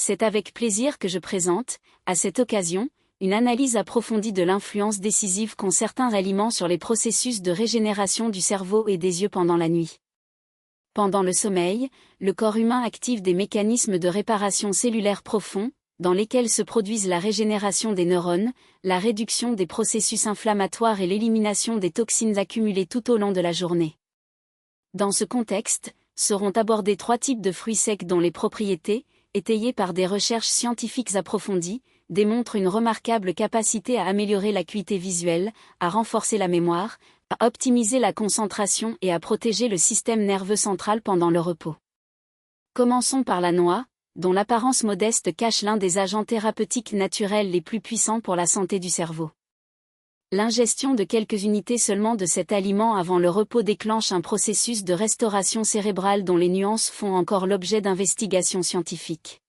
C'est avec plaisir que je présente, à cette occasion, une analyse approfondie de l'influence décisive qu'ont certains aliments sur les processus de régénération du cerveau et des yeux pendant la nuit. Pendant le sommeil, le corps humain active des mécanismes de réparation cellulaire profonds, dans lesquels se produisent la régénération des neurones, la réduction des processus inflammatoires et l'élimination des toxines accumulées tout au long de la journée. Dans ce contexte, seront abordés 3 types de fruits secs dont les propriétés, étayées par des recherches scientifiques approfondies, démontrent une remarquable capacité à améliorer l'acuité visuelle, à renforcer la mémoire, à optimiser la concentration et à protéger le système nerveux central pendant le repos. Commençons par la noix, dont l'apparence modeste cache l'un des agents thérapeutiques naturels les plus puissants pour la santé du cerveau. L'ingestion de quelques unités seulement de cet aliment avant le repos déclenche un processus de restauration cérébrale dont les nuances font encore l'objet d'investigations scientifiques.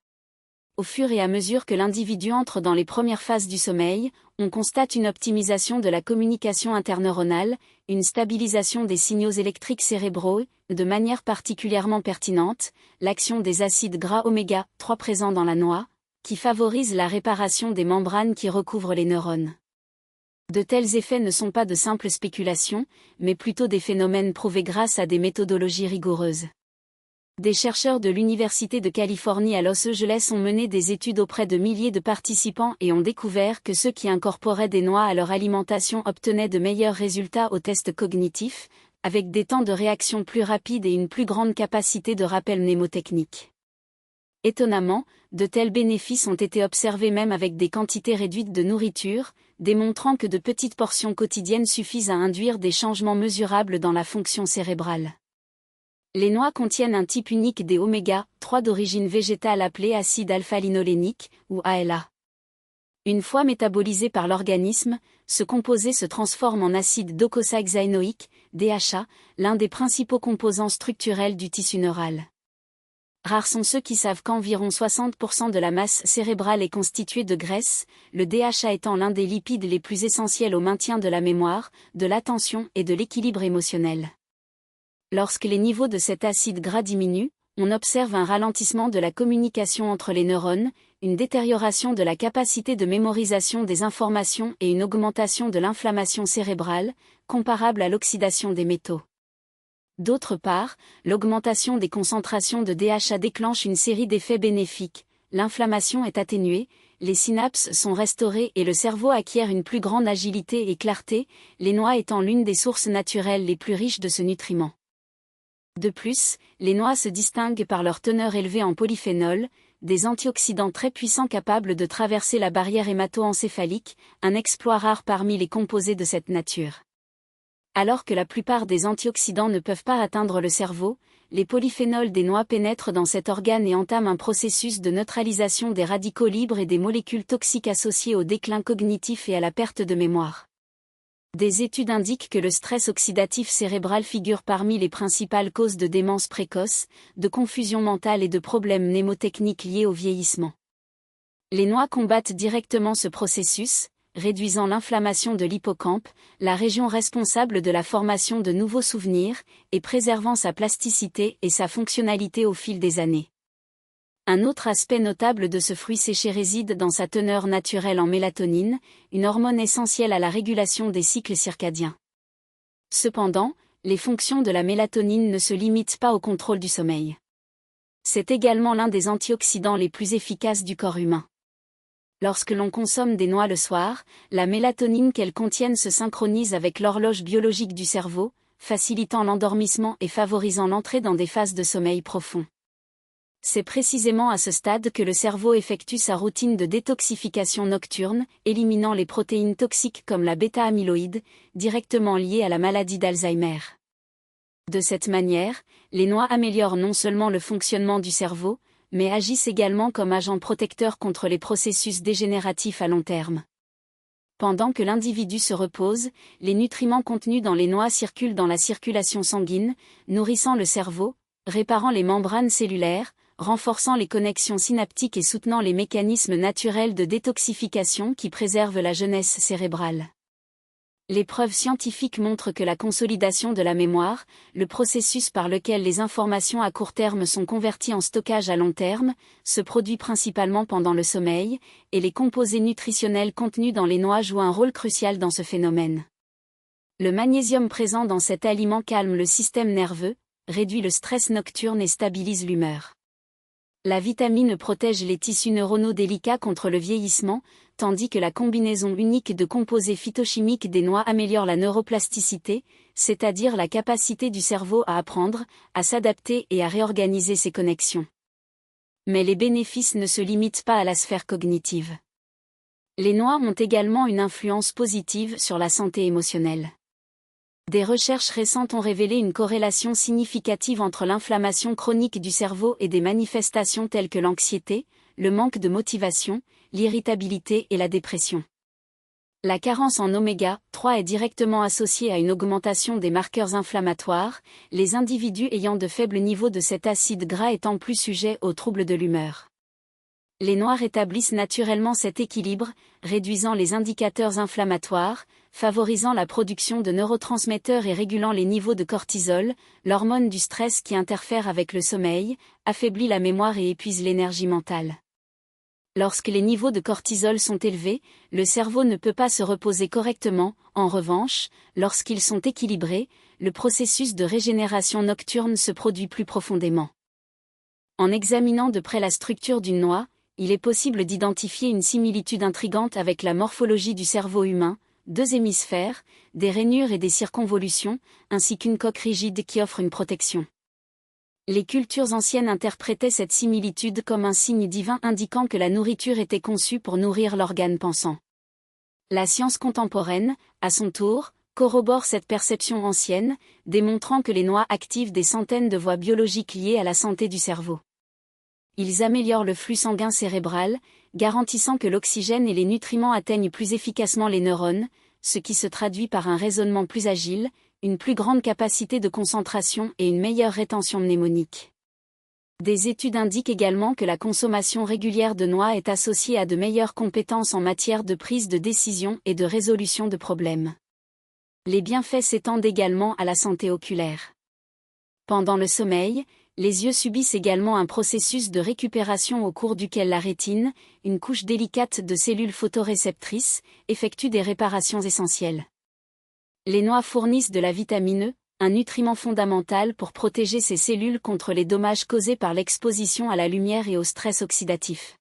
Au fur et à mesure que l'individu entre dans les premières phases du sommeil, on constate une optimisation de la communication interneuronale, une stabilisation des signaux électriques cérébraux, de manière particulièrement pertinente, l'action des acides gras oméga 3 présents dans la noix, qui favorise la réparation des membranes qui recouvrent les neurones. De tels effets ne sont pas de simples spéculations, mais plutôt des phénomènes prouvés grâce à des méthodologies rigoureuses. Des chercheurs de l'Université de Californie à Los Angeles ont mené des études auprès de milliers de participants et ont découvert que ceux qui incorporaient des noix à leur alimentation obtenaient de meilleurs résultats aux tests cognitifs, avec des temps de réaction plus rapides et une plus grande capacité de rappel mnémotechnique. Étonnamment, de tels bénéfices ont été observés même avec des quantités réduites de nourriture, démontrant que de petites portions quotidiennes suffisent à induire des changements mesurables dans la fonction cérébrale. Les noix contiennent un type unique des oméga 3 d'origine végétale appelé acide alpha-linolénique, ou ALA. Une fois métabolisé par l'organisme, ce composé se transforme en acide docosahexaénoïque, DHA, l'un des principaux composants structurels du tissu neural. Rares sont ceux qui savent qu'environ 60% de la masse cérébrale est constituée de graisse, le DHA étant l'un des lipides les plus essentiels au maintien de la mémoire, de l'attention et de l'équilibre émotionnel. Lorsque les niveaux de cet acide gras diminuent, on observe un ralentissement de la communication entre les neurones, une détérioration de la capacité de mémorisation des informations et une augmentation de l'inflammation cérébrale, comparable à l'oxydation des métaux. D'autre part, l'augmentation des concentrations de DHA déclenche une série d'effets bénéfiques, l'inflammation est atténuée, les synapses sont restaurées et le cerveau acquiert une plus grande agilité et clarté, les noix étant l'une des sources naturelles les plus riches de ce nutriment. De plus, les noix se distinguent par leur teneur élevée en polyphénol, des antioxydants très puissants capables de traverser la barrière hémato-encéphalique, un exploit rare parmi les composés de cette nature. Alors que la plupart des antioxydants ne peuvent pas atteindre le cerveau, les polyphénols des noix pénètrent dans cet organe et entament un processus de neutralisation des radicaux libres et des molécules toxiques associées au déclin cognitif et à la perte de mémoire. Des études indiquent que le stress oxydatif cérébral figure parmi les principales causes de démence précoce, de confusion mentale et de problèmes mnémotechniques liés au vieillissement. Les noix combattent directement ce processus, réduisant l'inflammation de l'hippocampe, la région responsable de la formation de nouveaux souvenirs, et préservant sa plasticité et sa fonctionnalité au fil des années. Un autre aspect notable de ce fruit séché réside dans sa teneur naturelle en mélatonine, une hormone essentielle à la régulation des cycles circadiens. Cependant, les fonctions de la mélatonine ne se limitent pas au contrôle du sommeil. C'est également l'un des antioxydants les plus efficaces du corps humain. Lorsque l'on consomme des noix le soir, la mélatonine qu'elles contiennent se synchronise avec l'horloge biologique du cerveau, facilitant l'endormissement et favorisant l'entrée dans des phases de sommeil profond. C'est précisément à ce stade que le cerveau effectue sa routine de détoxification nocturne, éliminant les protéines toxiques comme la bêta-amyloïde, directement liées à la maladie d'Alzheimer. De cette manière, les noix améliorent non seulement le fonctionnement du cerveau, mais agissent également comme agents protecteurs contre les processus dégénératifs à long terme. Pendant que l'individu se repose, les nutriments contenus dans les noix circulent dans la circulation sanguine, nourrissant le cerveau, réparant les membranes cellulaires, renforçant les connexions synaptiques et soutenant les mécanismes naturels de détoxification qui préservent la jeunesse cérébrale. Les preuves scientifiques montrent que la consolidation de la mémoire, le processus par lequel les informations à court terme sont converties en stockage à long terme, se produit principalement pendant le sommeil, et les composés nutritionnels contenus dans les noix jouent un rôle crucial dans ce phénomène. Le magnésium présent dans cet aliment calme le système nerveux, réduit le stress nocturne et stabilise l'humeur. La vitamine protège les tissus neuronaux délicats contre le vieillissement, tandis que la combinaison unique de composés phytochimiques des noix améliore la neuroplasticité, c'est-à-dire la capacité du cerveau à apprendre, à s'adapter et à réorganiser ses connexions. Mais les bénéfices ne se limitent pas à la sphère cognitive. Les noix ont également une influence positive sur la santé émotionnelle. Des recherches récentes ont révélé une corrélation significative entre l'inflammation chronique du cerveau et des manifestations telles que l'anxiété, le manque de motivation, l'irritabilité et la dépression. La carence en oméga 3 est directement associée à une augmentation des marqueurs inflammatoires, les individus ayant de faibles niveaux de cet acide gras étant plus sujets aux troubles de l'humeur. Les noix rétablissent naturellement cet équilibre, réduisant les indicateurs inflammatoires, favorisant la production de neurotransmetteurs et régulant les niveaux de cortisol, l'hormone du stress qui interfère avec le sommeil, affaiblit la mémoire et épuise l'énergie mentale. Lorsque les niveaux de cortisol sont élevés, le cerveau ne peut pas se reposer correctement. En revanche, lorsqu'ils sont équilibrés, le processus de régénération nocturne se produit plus profondément. En examinant de près la structure d'une noix, il est possible d'identifier une similitude intrigante avec la morphologie du cerveau humain, 2 hémisphères, des rainures et des circonvolutions, ainsi qu'une coque rigide qui offre une protection. Les cultures anciennes interprétaient cette similitude comme un signe divin indiquant que la nourriture était conçue pour nourrir l'organe pensant. La science contemporaine, à son tour, corrobore cette perception ancienne, démontrant que les noix activent des centaines de voies biologiques liées à la santé du cerveau. Ils améliorent le flux sanguin cérébral, garantissant que l'oxygène et les nutriments atteignent plus efficacement les neurones, ce qui se traduit par un raisonnement plus agile, une plus grande capacité de concentration et une meilleure rétention mnémonique. Des études indiquent également que la consommation régulière de noix est associée à de meilleures compétences en matière de prise de décision et de résolution de problèmes. Les bienfaits s'étendent également à la santé oculaire. Pendant le sommeil, les yeux subissent également un processus de récupération au cours duquel la rétine, une couche délicate de cellules photoréceptrices, effectue des réparations essentielles. Les noix fournissent de la vitamine E, un nutriment fondamental pour protéger ces cellules contre les dommages causés par l'exposition à la lumière et au stress oxydatif.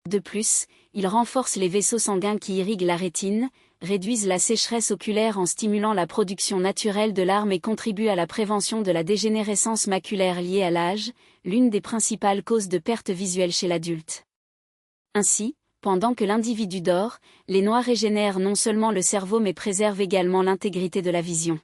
De plus, ils renforcent les vaisseaux sanguins qui irriguent la rétine, réduisent la sécheresse oculaire en stimulant la production naturelle de larmes et contribuent à la prévention de la dégénérescence maculaire liée à l'âge, l'une des principales causes de perte visuelle chez l'adulte. Ainsi, pendant que l'individu dort, les noix régénèrent non seulement le cerveau mais préservent également l'intégrité de la vision.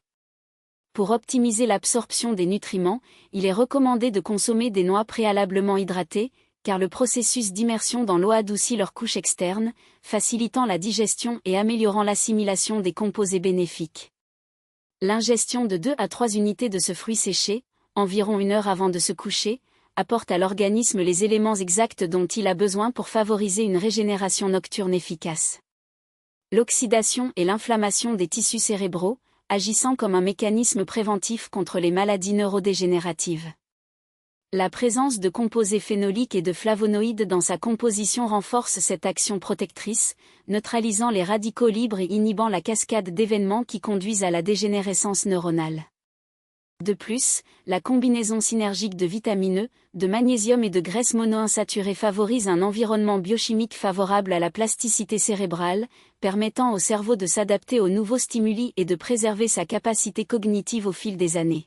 Pour optimiser l'absorption des nutriments, il est recommandé de consommer des noix préalablement hydratées, car le processus d'immersion dans l'eau adoucit leur couche externe, facilitant la digestion et améliorant l'assimilation des composés bénéfiques. L'ingestion de 2 à 3 unités de ce fruit séché, environ 1 heure avant de se coucher, apporte à l'organisme les éléments exacts dont il a besoin pour favoriser une régénération nocturne efficace. L'oxydation et l'inflammation des tissus cérébraux, agissant comme un mécanisme préventif contre les maladies neurodégénératives. La présence de composés phénoliques et de flavonoïdes dans sa composition renforce cette action protectrice, neutralisant les radicaux libres et inhibant la cascade d'événements qui conduisent à la dégénérescence neuronale. De plus, la combinaison synergique de vitamine E, de magnésium et de graisses monoinsaturées favorise un environnement biochimique favorable à la plasticité cérébrale, permettant au cerveau de s'adapter aux nouveaux stimuli et de préserver sa capacité cognitive au fil des années.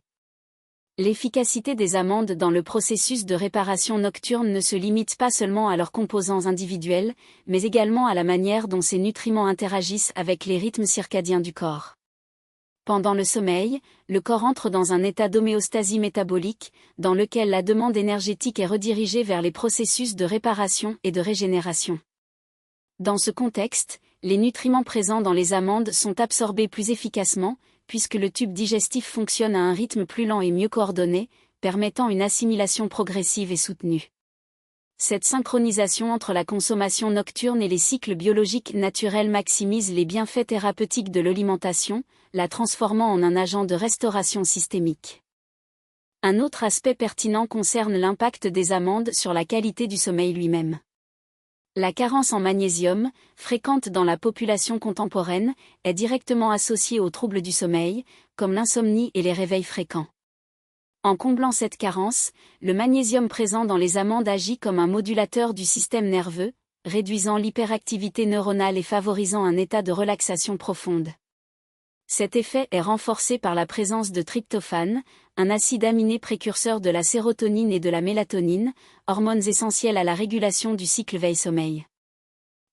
L'efficacité des amandes dans le processus de réparation nocturne ne se limite pas seulement à leurs composants individuels, mais également à la manière dont ces nutriments interagissent avec les rythmes circadiens du corps. Pendant le sommeil, le corps entre dans un état d'homéostasie métabolique, dans lequel la demande énergétique est redirigée vers les processus de réparation et de régénération. Dans ce contexte, les nutriments présents dans les amandes sont absorbés plus efficacement, puisque le tube digestif fonctionne à un rythme plus lent et mieux coordonné, permettant une assimilation progressive et soutenue. Cette synchronisation entre la consommation nocturne et les cycles biologiques naturels maximise les bienfaits thérapeutiques de l'alimentation, la transformant en un agent de restauration systémique. Un autre aspect pertinent concerne l'impact des amandes sur la qualité du sommeil lui-même. La carence en magnésium, fréquente dans la population contemporaine, est directement associée aux troubles du sommeil, comme l'insomnie et les réveils fréquents. En comblant cette carence, le magnésium présent dans les amandes agit comme un modulateur du système nerveux, réduisant l'hyperactivité neuronale et favorisant un état de relaxation profonde. Cet effet est renforcé par la présence de tryptophane, un acide aminé précurseur de la sérotonine et de la mélatonine, hormones essentielles à la régulation du cycle veille-sommeil.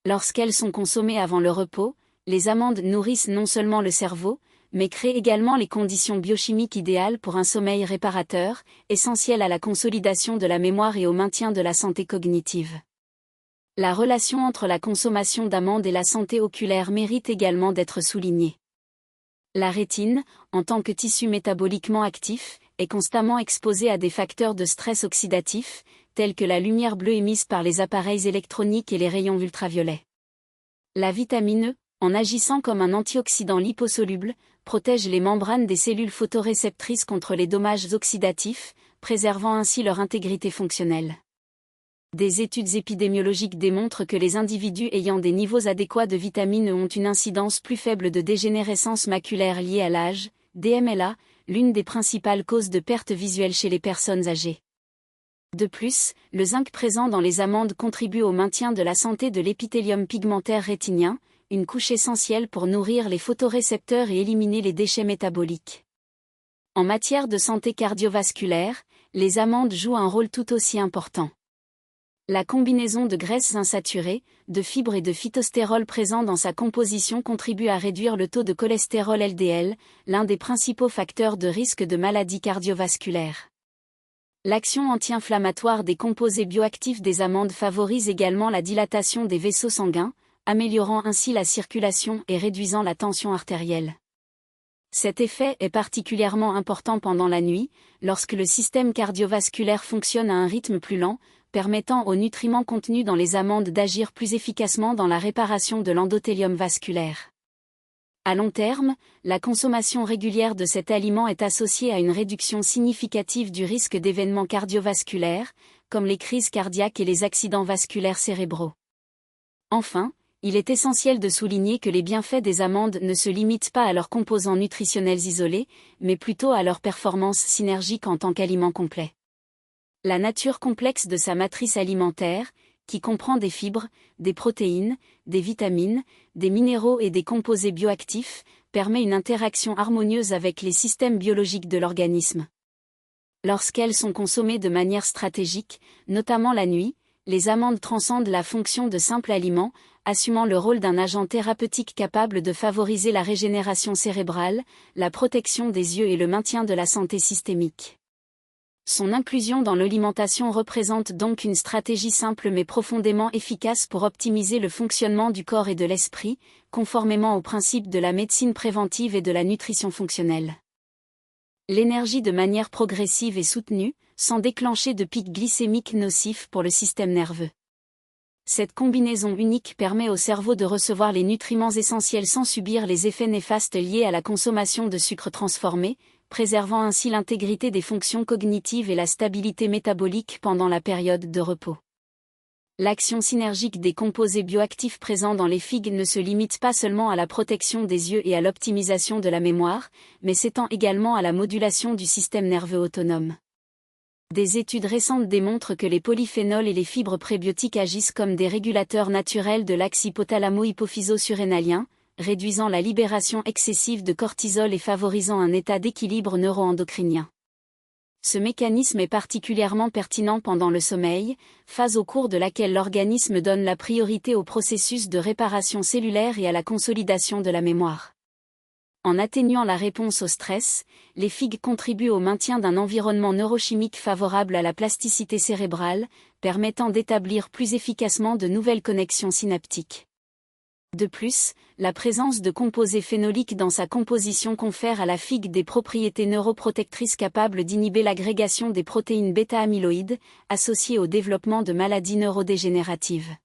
Lorsqu'elles sont consommées avant le repos, les amandes nourrissent non seulement le cerveau, mais créent également les conditions biochimiques idéales pour un sommeil réparateur, essentiel à la consolidation de la mémoire et au maintien de la santé cognitive. La relation entre la consommation d'amandes et la santé oculaire mérite également d'être soulignée. La rétine, en tant que tissu métaboliquement actif, est constamment exposée à des facteurs de stress oxydatif, tels que la lumière bleue émise par les appareils électroniques et les rayons ultraviolets. La vitamine E, en agissant comme un antioxydant liposoluble, protège les membranes des cellules photoréceptrices contre les dommages oxydatifs, préservant ainsi leur intégrité fonctionnelle. Des études épidémiologiques démontrent que les individus ayant des niveaux adéquats de vitamine E ont une incidence plus faible de dégénérescence maculaire liée à l'âge, DMLA, l'une des principales causes de perte visuelle chez les personnes âgées. De plus, le zinc présent dans les amandes contribue au maintien de la santé de l'épithélium pigmentaire rétinien, une couche essentielle pour nourrir les photorécepteurs et éliminer les déchets métaboliques. En matière de santé cardiovasculaire, les amandes jouent un rôle tout aussi important. La combinaison de graisses insaturées, de fibres et de phytostérol présent dans sa composition contribue à réduire le taux de cholestérol LDL, l'un des principaux facteurs de risque de maladies cardiovasculaires. L'action anti-inflammatoire des composés bioactifs des amandes favorise également la dilatation des vaisseaux sanguins, améliorant ainsi la circulation et réduisant la tension artérielle. Cet effet est particulièrement important pendant la nuit, lorsque le système cardiovasculaire fonctionne à un rythme plus lent, permettant aux nutriments contenus dans les amandes d'agir plus efficacement dans la réparation de l'endothélium vasculaire. À long terme, la consommation régulière de cet aliment est associée à une réduction significative du risque d'événements cardiovasculaires, comme les crises cardiaques et les accidents vasculaires cérébraux. Enfin, il est essentiel de souligner que les bienfaits des amandes ne se limitent pas à leurs composants nutritionnels isolés, mais plutôt à leur performance synergique en tant qu'aliment complet. La nature complexe de sa matrice alimentaire, qui comprend des fibres, des protéines, des vitamines, des minéraux et des composés bioactifs, permet une interaction harmonieuse avec les systèmes biologiques de l'organisme. Lorsqu'elles sont consommées de manière stratégique, notamment la nuit, les amandes transcendent la fonction de simple aliment, assumant le rôle d'un agent thérapeutique capable de favoriser la régénération cérébrale, la protection des yeux et le maintien de la santé systémique. Son inclusion dans l'alimentation représente donc une stratégie simple mais profondément efficace pour optimiser le fonctionnement du corps et de l'esprit, conformément aux principes de la médecine préventive et de la nutrition fonctionnelle. L'énergie de manière progressive et soutenue, sans déclencher de pic glycémique nocif pour le système nerveux. Cette combinaison unique permet au cerveau de recevoir les nutriments essentiels sans subir les effets néfastes liés à la consommation de sucres transformés, préservant ainsi l'intégrité des fonctions cognitives et la stabilité métabolique pendant la période de repos. L'action synergique des composés bioactifs présents dans les figues ne se limite pas seulement à la protection des yeux et à l'optimisation de la mémoire, mais s'étend également à la modulation du système nerveux autonome. Des études récentes démontrent que les polyphénols et les fibres prébiotiques agissent comme des régulateurs naturels de l'axe hypothalamo-hypophyso-surrénalien, réduisant la libération excessive de cortisol et favorisant un état d'équilibre neuro-endocrinien. Ce mécanisme est particulièrement pertinent pendant le sommeil, phase au cours de laquelle l'organisme donne la priorité au processus de réparation cellulaire et à la consolidation de la mémoire. En atténuant la réponse au stress, les figues contribuent au maintien d'un environnement neurochimique favorable à la plasticité cérébrale, permettant d'établir plus efficacement de nouvelles connexions synaptiques. De plus, la présence de composés phénoliques dans sa composition confère à la figue des propriétés neuroprotectrices capables d'inhiber l'agrégation des protéines bêta-amyloïdes, associées au développement de maladies neurodégénératives.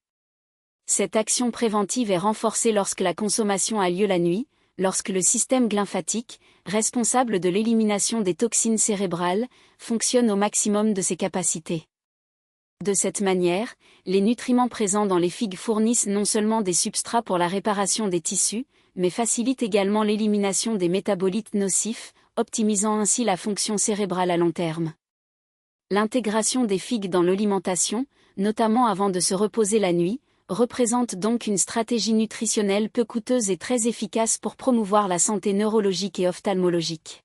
Cette action préventive est renforcée lorsque la consommation a lieu la nuit, lorsque le système glymphatique, responsable de l'élimination des toxines cérébrales, fonctionne au maximum de ses capacités. De cette manière, les nutriments présents dans les figues fournissent non seulement des substrats pour la réparation des tissus, mais facilitent également l'élimination des métabolites nocifs, optimisant ainsi la fonction cérébrale à long terme. L'intégration des figues dans l'alimentation, notamment avant de se reposer la nuit, représente donc une stratégie nutritionnelle peu coûteuse et très efficace pour promouvoir la santé neurologique et ophtalmologique.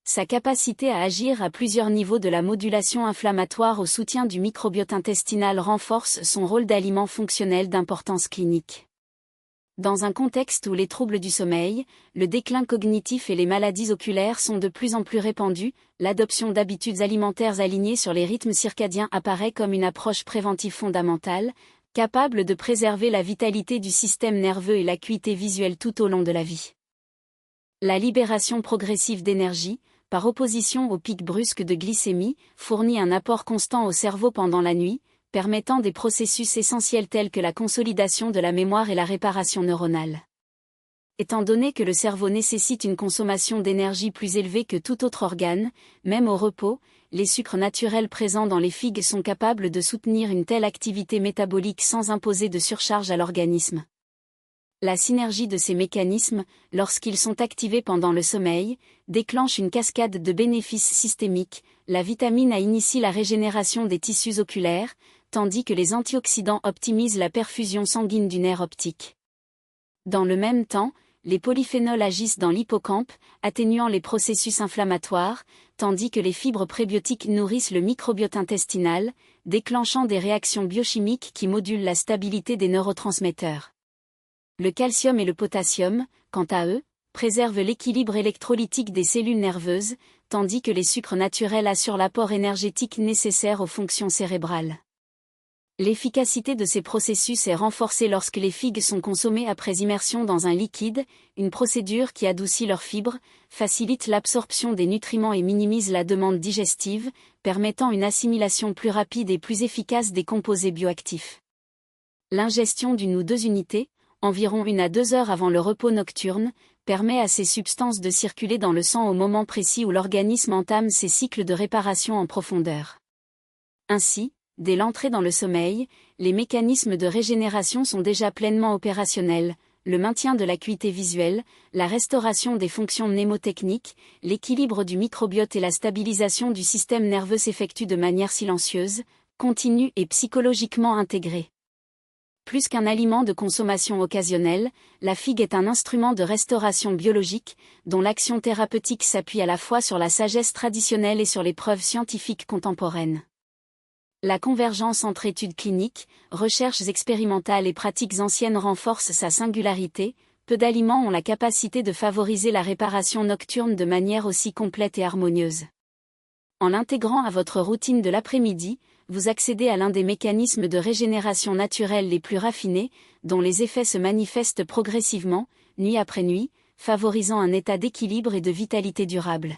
Sa capacité à agir à plusieurs niveaux de la modulation inflammatoire au soutien du microbiote intestinal renforce son rôle d'aliment fonctionnel d'importance clinique. Dans un contexte où les troubles du sommeil, le déclin cognitif et les maladies oculaires sont de plus en plus répandus, l'adoption d'habitudes alimentaires alignées sur les rythmes circadiens apparaît comme une approche préventive fondamentale, capable de préserver la vitalité du système nerveux et l'acuité visuelle tout au long de la vie. La libération progressive d'énergie, par opposition aux pics brusques de glycémie, fournit un apport constant au cerveau pendant la nuit, permettant des processus essentiels tels que la consolidation de la mémoire et la réparation neuronale. Étant donné que le cerveau nécessite une consommation d'énergie plus élevée que tout autre organe, même au repos, les sucres naturels présents dans les figues sont capables de soutenir une telle activité métabolique sans imposer de surcharge à l'organisme. La synergie de ces mécanismes, lorsqu'ils sont activés pendant le sommeil, déclenche une cascade de bénéfices systémiques. La vitamine A initie la régénération des tissus oculaires, tandis que les antioxydants optimisent la perfusion sanguine du nerf optique. Dans le même temps, les polyphénols agissent dans l'hippocampe, atténuant les processus inflammatoires, tandis que les fibres prébiotiques nourrissent le microbiote intestinal, déclenchant des réactions biochimiques qui modulent la stabilité des neurotransmetteurs. Le calcium et le potassium, quant à eux, préservent l'équilibre électrolytique des cellules nerveuses, tandis que les sucres naturels assurent l'apport énergétique nécessaire aux fonctions cérébrales. L'efficacité de ces processus est renforcée lorsque les figues sont consommées après immersion dans un liquide, une procédure qui adoucit leurs fibres, facilite l'absorption des nutriments et minimise la demande digestive, permettant une assimilation plus rapide et plus efficace des composés bioactifs. L'ingestion d'une ou 2 unités, environ 1 à 2 heures avant le repos nocturne, permet à ces substances de circuler dans le sang au moment précis où l'organisme entame ses cycles de réparation en profondeur. Ainsi, dès l'entrée dans le sommeil, les mécanismes de régénération sont déjà pleinement opérationnels, le maintien de l'acuité visuelle, la restauration des fonctions mnémotechniques, l'équilibre du microbiote et la stabilisation du système nerveux s'effectuent de manière silencieuse, continue et psychologiquement intégrée. Plus qu'un aliment de consommation occasionnelle, la figue est un instrument de restauration biologique, dont l'action thérapeutique s'appuie à la fois sur la sagesse traditionnelle et sur les preuves scientifiques contemporaines. La convergence entre études cliniques, recherches expérimentales et pratiques anciennes renforce sa singularité. Peu d'aliments ont la capacité de favoriser la réparation nocturne de manière aussi complète et harmonieuse. En l'intégrant à votre routine de l'après-midi, vous accédez à l'un des mécanismes de régénération naturelle les plus raffinés, dont les effets se manifestent progressivement, nuit après nuit, favorisant un état d'équilibre et de vitalité durable.